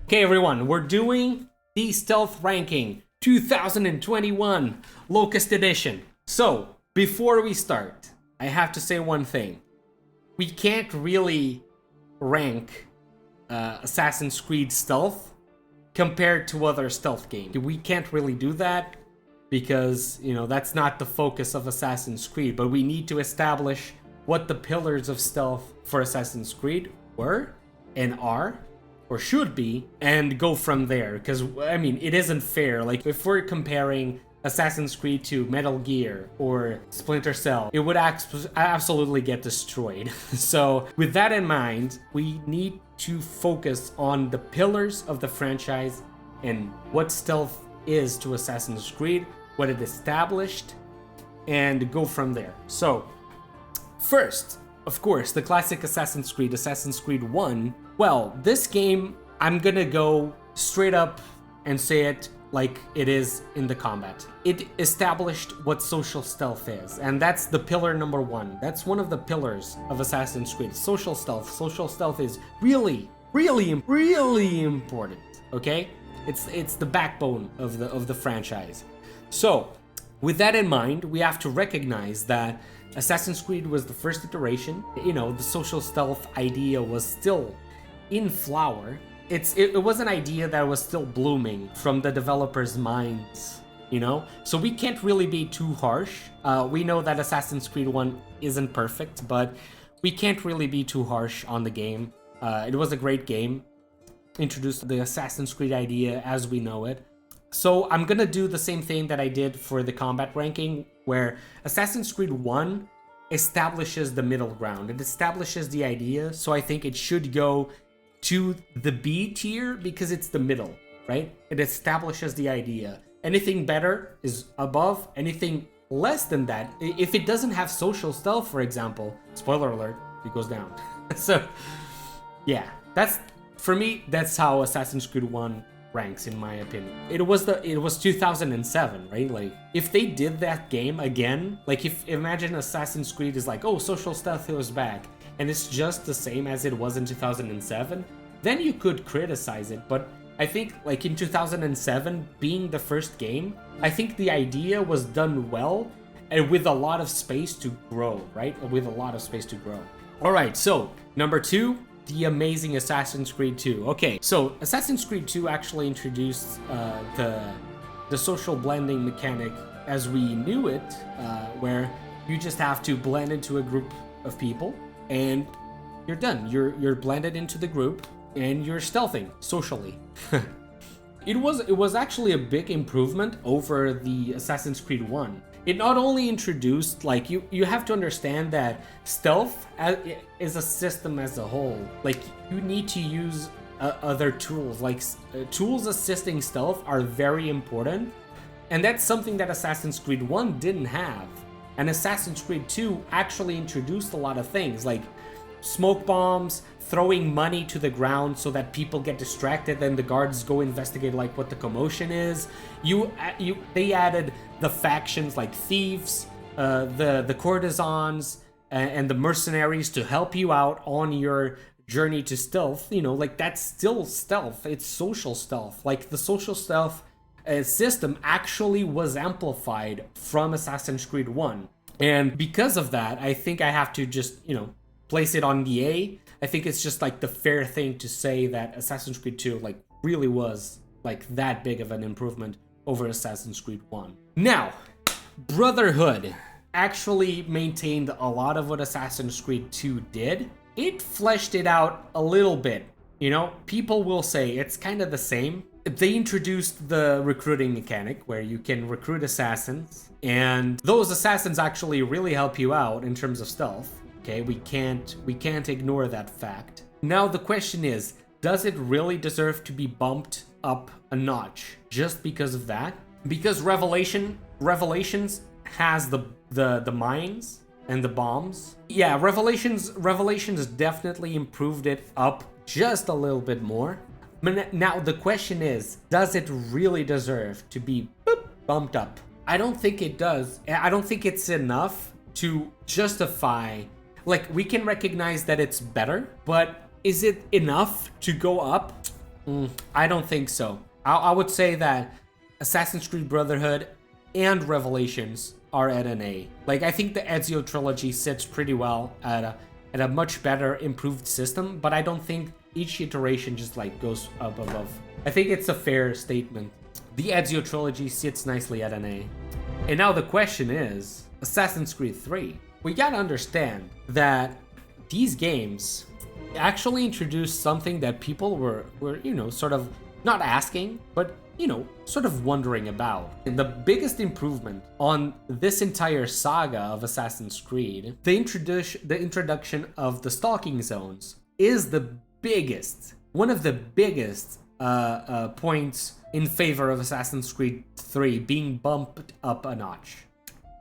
Okay, everyone, we're doing the Stealth Ranking 2021 Locust Edition. So, before we start, I have to say one thing. We can't really rank Assassin's Creed Stealth compared to other stealth games. We can't really do that because, you know, that's not the focus of Assassin's Creed, but we need to establish what the pillars of stealth for Assassin's Creed were and are, or should be, and go from there. Because, I mean, it isn't fair. Like, if we're comparing Assassin's Creed to Metal Gear or Splinter Cell, it would absolutely get destroyed. So, with that in mind, we need to focus on the pillars of the franchise and what stealth is to Assassin's Creed, what it established, and go from there. So, first, of course, the classic Assassin's Creed 1. Well, this game, I'm gonna go straight up and say it like it is in the combat. It established what social stealth is, and that's the pillar number one. That's one of the pillars of Assassin's Creed, social stealth. Social stealth is really important, okay? It's the backbone of the franchise. So, with that in mind, we have to recognize that Assassin's Creed was the first iteration. You know, the social stealth idea was still in flower. It was an idea that was still blooming from the developers' minds, you know? So we can't really be too harsh. We know that Assassin's Creed 1 isn't perfect, but we can't really be too harsh on the game. It was a great game. Introduced the Assassin's Creed idea as we know it. So I'm gonna do the same thing that I did for the combat ranking, where Assassin's Creed 1 establishes the middle ground. It establishes the idea, so I think it should go to the B tier because it's the middle, right? It establishes the idea. Anything better is above, anything less than that, if it doesn't have social stealth, for example, spoiler alert, it goes down. So, yeah, for me, that's how Assassin's Creed 1 ranks, in my opinion. It was 2007, right? Like, if they did that game again, like, imagine Assassin's Creed is like, oh, social stealth was back, and it's just the same as it was in 2007, then you could criticize it. But I think, like, in 2007, being the first game, I think the idea was done well, and with a lot of space to grow, right? With a lot of space to grow. All right, so, number 2, the amazing Assassin's Creed 2. Okay, so Assassin's Creed 2 actually introduced the social blending mechanic as we knew it, where you just have to blend into a group of people, and you're done. You're blended into the group, and you're stealthing socially. It was actually a big improvement over the Assassin's Creed 1. It not only introduced, like, you have to understand that stealth is a system as a whole. Like, you need to use other tools. Like, tools assisting stealth are very important, and that's something that Assassin's Creed 1 didn't have. And Assassin's Creed 2 actually introduced a lot of things, like smoke bombs, throwing money to the ground so that people get distracted and the guards go investigate, like, what the commotion is. They added the factions like thieves, the courtesans, and the mercenaries to help you out on your journey to stealth. You know, like, that's still stealth. It's social stealth. Like, the social stealth system actually was amplified from Assassin's Creed 1. And because of that, I think I have to just, you know, place it on the A. I think it's just, like, the fair thing to say that Assassin's Creed 2, like, really was, like, that big of an improvement over Assassin's Creed 1. Now, Brotherhood actually maintained a lot of what Assassin's Creed 2 did. It fleshed it out a little bit. You know, people will say it's kind of the same. They introduced the recruiting mechanic where you can recruit assassins, and those assassins actually really help you out in terms of stealth. Okay, we can't ignore that fact. Now the question is, does it really deserve to be bumped up a notch just because of that? Because Revelations has the mines and the bombs. Yeah, Revelations definitely improved it up just a little bit more. Now the question is, does it really deserve to be bumped up? I don't think it does. I don't think it's enough to justify. Like, we can recognize that it's better, but is it enough to go up? I don't think so. I would say that Assassin's Creed Brotherhood and Revelations are at an A. Like, I think the Ezio trilogy sits pretty well at a much better improved system, but I don't think each iteration just like goes up above. I think it's a fair statement. The Ezio trilogy sits nicely at an A. And now the question is, Assassin's Creed 3. We gotta understand that these games actually introduced something that people were sort of not asking, but sort of wondering about. And the biggest improvement on this entire saga of Assassin's Creed, the introduction of the stalking zones, is the biggest, one of the biggest points in favor of Assassin's Creed 3 being bumped up a notch.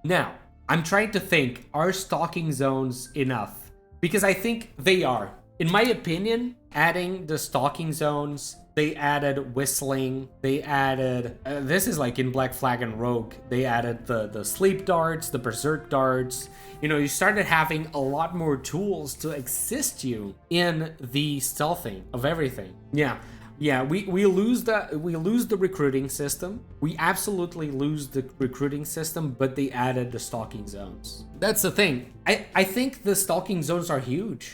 Now, I'm trying to think, are stalking zones enough? Because I think they are. In my opinion, adding the stalking zones, they added whistling, they added, this is like in Black Flag and Rogue, they added the sleep darts, the berserk darts. You started having a lot more tools to assist you in the stealthing of everything. Yeah, we lose the recruiting system. We absolutely lose the recruiting system, but they added the stalking zones. That's the thing. I think the stalking zones are huge.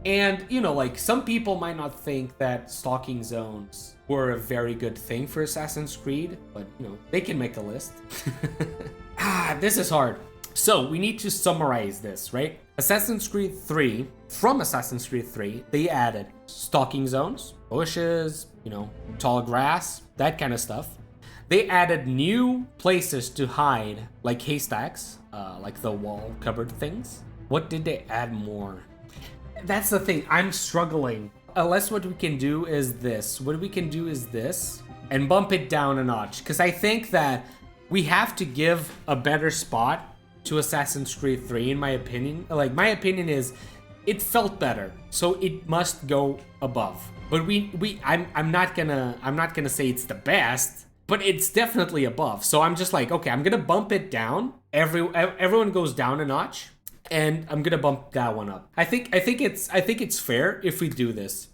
And, like, some people might not think that stalking zones were a very good thing for Assassin's Creed, but, they can make a list. This is hard. So, we need to summarize this, right? Assassin's Creed 3, from Assassin's Creed 3, they added stalking zones, bushes, tall grass, that kind of stuff. They added new places to hide, like haystacks, like the wall cupboard things. What did they add more? That's the thing, I'm struggling. Unless what we can do is this. What we can do is this, and bump it down a notch. Because I think that we have to give a better spot to Assassin's Creed 3, in my opinion. Like, my opinion is, it felt better, so it must go above. But I'm not gonna say it's the best, but it's definitely above. So I'm just like, okay, I'm gonna bump it down. Everyone goes down a notch. And I'm gonna bump that one up. I think it's fair if we do this.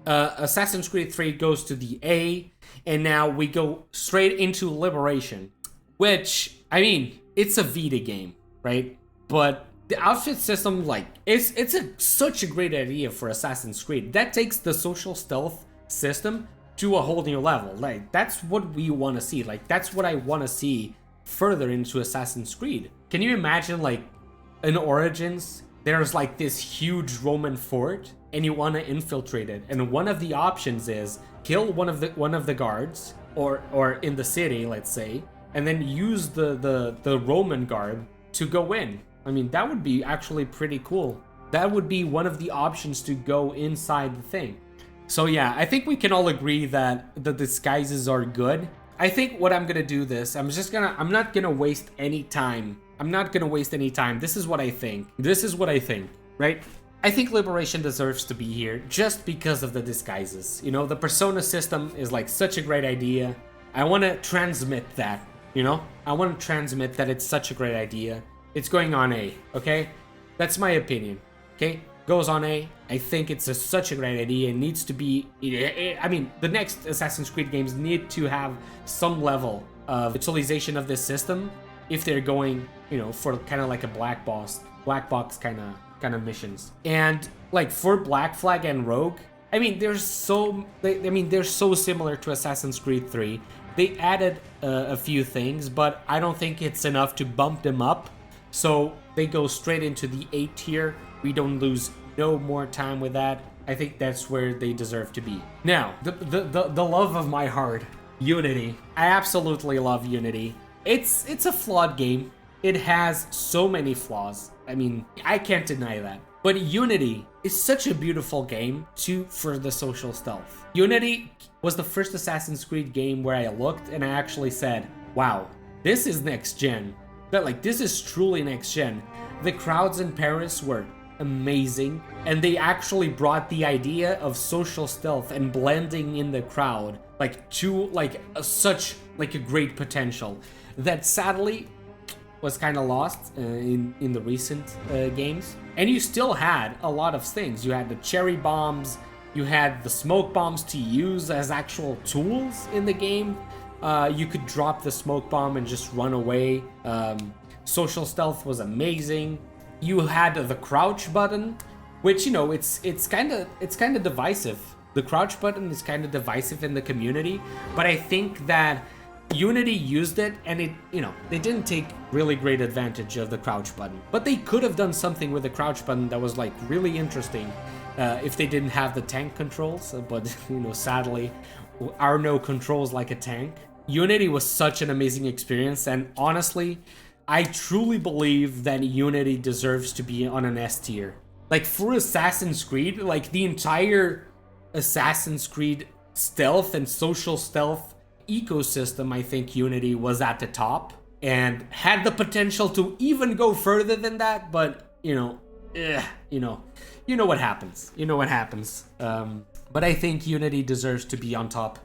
Assassin's Creed 3 goes to the A, and now we go straight into Liberation, which, I mean, it's a Vita game, right? But the outfit system, like, it's such a great idea for Assassin's Creed. That takes the social stealth system to a whole new level. Like, that's what we want to see. Like, that's what I want to see further into Assassin's Creed. Can you imagine, like, in Origins, there's like this huge Roman fort, and you want to infiltrate it. And one of the options is kill one of the guards, or in the city, let's say, and then use the Roman guard to go in. I mean, that would be actually pretty cool. That would be one of the options to go inside the thing. So yeah, I think we can all agree that the disguises are good. I think what I'm gonna do this, I'm not gonna waste any time. This is what I think. Right? I think Liberation deserves to be here just because of the disguises. The Persona system is like such a great idea. I want to transmit that, I want to transmit that it's such a great idea. It's going on A, okay? That's my opinion, okay? Goes on A. I think it's such a great idea. It needs to be, I mean, the next Assassin's Creed games need to have some level of utilization of this system if they're going, for kind of like a black box kind of missions. And like for Black Flag and Rogue, I mean, they're so similar to Assassin's Creed 3. They added a few things, but I don't think it's enough to bump them up. So they go straight into the A tier. We don't lose no more time with that. I think that's where they deserve to be. Now, the love of my heart, Unity. I absolutely love Unity. It's a flawed game. It has so many flaws. I mean, I can't deny that. But Unity is such a beautiful game for the social stealth. Unity was the first Assassin's Creed game where I looked and I actually said, wow, this is next gen. This is truly next gen. The crowds in Paris were amazing, and they actually brought the idea of social stealth and blending in the crowd to such a great potential that sadly was kind of lost in the recent games. And you still had a lot of things. You had the cherry bombs, You had the smoke bombs to use as actual tools in the game. You could drop the smoke bomb and just run away. Social stealth was amazing. You had the crouch button, which, you know, it's kind of divisive. The crouch button is kind of divisive in the community, but I think that Unity used it, and it, you know, they didn't take really great advantage of the crouch button. But they could have done something with the crouch button that was like really interesting if they didn't have the tank controls. But you know, sadly, no controls like a tank. Unity was such an amazing experience, and honestly, I truly believe that Unity deserves to be on an S tier. Like for Assassin's Creed, like the entire Assassin's Creed stealth and social stealth ecosystem, I think Unity was at the top and had the potential to even go further than that, but you know what happens. But I think Unity deserves to be on top.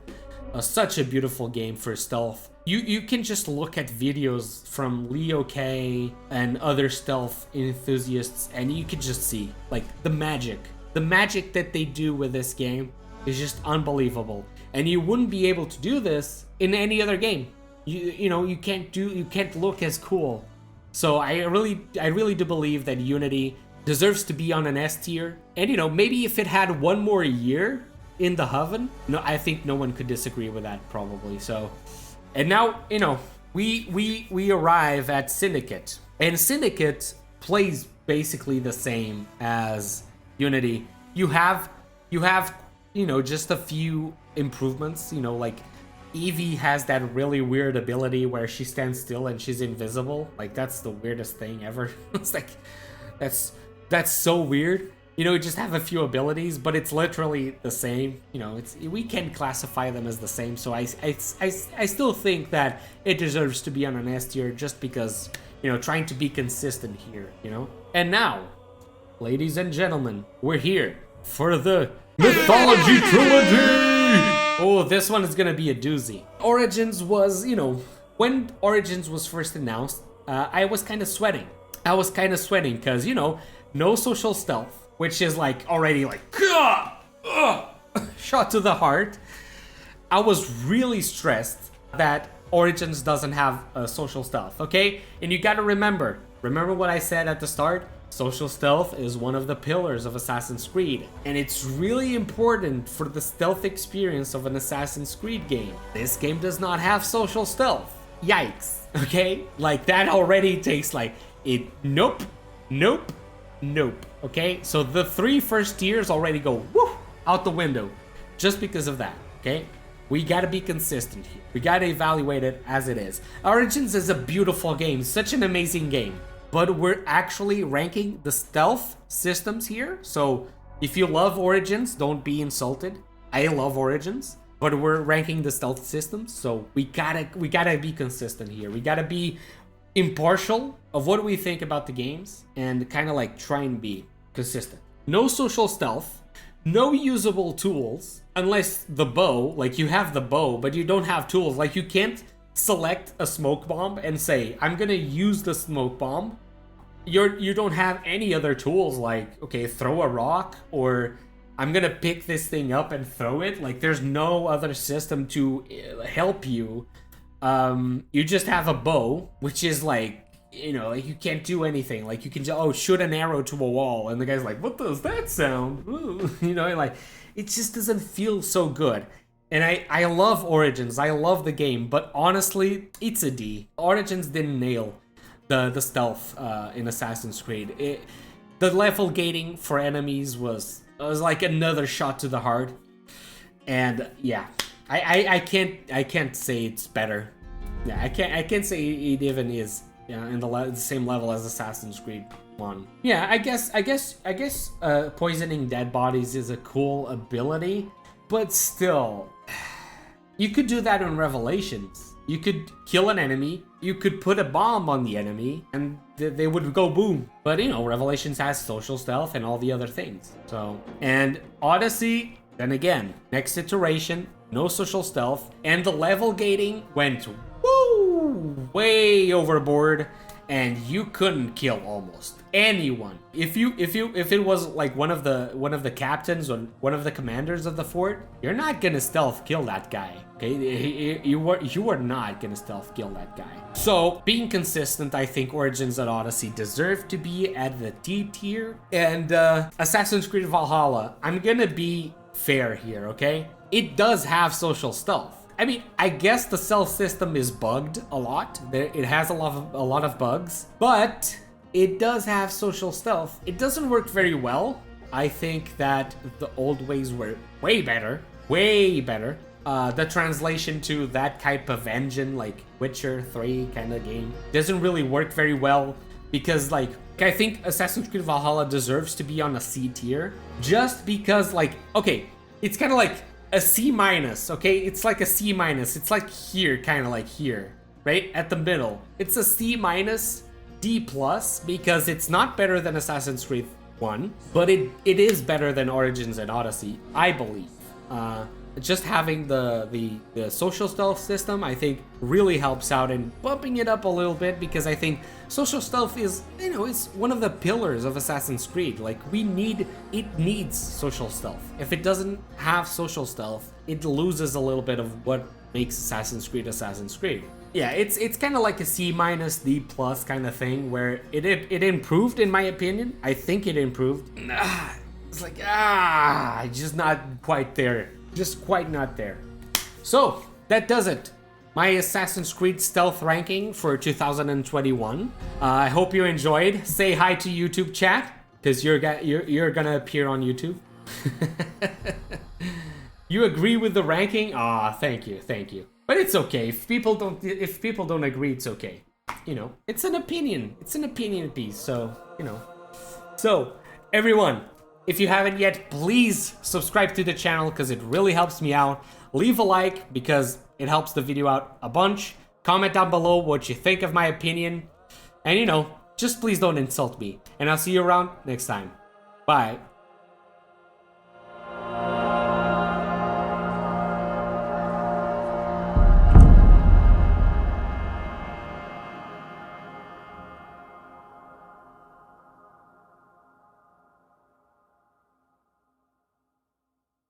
Such a beautiful game for stealth. You can just look at videos from Leo K and other stealth enthusiasts, and you can just see like the magic that they do with this game is just unbelievable. And you wouldn't be able to do this in any other game. You can't look as cool. So I really do believe that Unity deserves to be on an S tier. And you know, maybe if it had one more year in the oven, no, I think no one could disagree with that probably. So, and now, you know, we arrive at Syndicate, and Syndicate plays basically the same as Unity. You have you know, just a few improvements. You know, like Evie has that really weird ability where she stands still and she's invisible. Like that's the weirdest thing ever. It's like that's so weird. You know, you just have a few abilities, but it's literally the same. You know, we can classify them as the same. So I still think that it deserves to be on an S tier just because, you know, trying to be consistent here, you know. And now, ladies and gentlemen, we're here for the Mythology Trilogy. Oh, this one is gonna be a doozy. Origins was, you know, when Origins was first announced, I was kind of sweating. Because, you know, no social stealth, which is like already like shot to the heart. I was really stressed that Origins doesn't have a social stealth, okay? And you gotta remember what I said at the start. Social stealth is one of the pillars of Assassin's Creed, and it's really important for the stealth experience of an Assassin's Creed game. This game does not have social stealth. Yikes, okay? Like that already takes like it. Nope. Okay, so the 3 first tiers already go out the window just because of that. Okay, we gotta be consistent here. We gotta evaluate it as it is. Origins is a beautiful game, such an amazing game, but we're actually ranking the stealth systems here. So if you love Origins, don't be insulted. I love Origins, but we're ranking the stealth systems, so we gotta be consistent here. We gotta be impartial of what we think about the games and kind of like try and be consistent. No social stealth, no usable tools, unless the bow. Like you have the bow, but you don't have tools. Like you can't select a smoke bomb and say, I'm gonna use the smoke bomb. You don't have any other tools like, okay, throw a rock, or I'm gonna pick this thing up and throw it. Like there's no other system to help you. You just have a bow, which is like, you know, like you can't do anything. Like you can just, shoot an arrow to a wall, and the guy's like, what does that sound? Ooh. You know, like it just doesn't feel so good. And I love Origins, I love the game, but honestly, it's a D. Origins didn't nail the stealth in Assassin's Creed. The level gating for enemies was like another shot to the heart. And yeah, I can't say it's better. Yeah, I can't say it even is, yeah, in the same level as Assassin's Creed 1. Yeah, I guess poisoning dead bodies is a cool ability, but still, you could do that in Revelations. You could kill an enemy, you could put a bomb on the enemy, and they would go boom. But you know, Revelations has social stealth and all the other things. So, and Odyssey, then again, next iteration, no social stealth, and the level gating went way overboard, and you couldn't kill almost anyone. If it was like one of the captains or one of the commanders of the fort, you're not gonna stealth kill that guy. Okay, you were not gonna stealth kill that guy. So being consistent, I think Origins and Odyssey deserve to be at the D tier. And Assassin's Creed Valhalla, I'm gonna be fair here, okay? It does have social stealth. I mean, I guess the stealth system is bugged a lot. It has a lot of bugs, but it does have social stealth. It doesn't work very well. I think that the old ways were way better, way better. The translation to that type of engine, like Witcher 3 kind of game, doesn't really work very well because, like, I think Assassin's Creed Valhalla deserves to be on a C tier just because, like, okay, it's kind of like a C minus, okay? It's like a C minus. It's like here, kind of like here, right? At the middle. It's a C minus, D plus, because it's not better than Assassin's Creed 1, but it is better than Origins and Odyssey, I believe. Just having the social stealth system, I think, really helps out in bumping it up a little bit, because I think social stealth is, you know, it's one of the pillars of Assassin's Creed. Like, it needs social stealth. If it doesn't have social stealth, it loses a little bit of what makes Assassin's Creed Assassin's Creed. Yeah, it's kind of like a C minus, D plus kind of thing, where it improved, in my opinion. I think it improved. It's like, just not quite there. Just quite not there. So that does it. My Assassin's Creed stealth ranking for 2021. I hope you enjoyed. Say hi to YouTube chat, because you're gonna appear on YouTube. You agree with the ranking? Thank you. But it's okay if people don't agree. It's okay. You know, it's an opinion. It's an opinion piece. So you know. So everyone, if you haven't yet, please subscribe to the channel because it really helps me out. Leave a like because it helps the video out a bunch. Comment down below what you think of my opinion. And you know, just please don't insult me. And I'll see you around next time. Bye.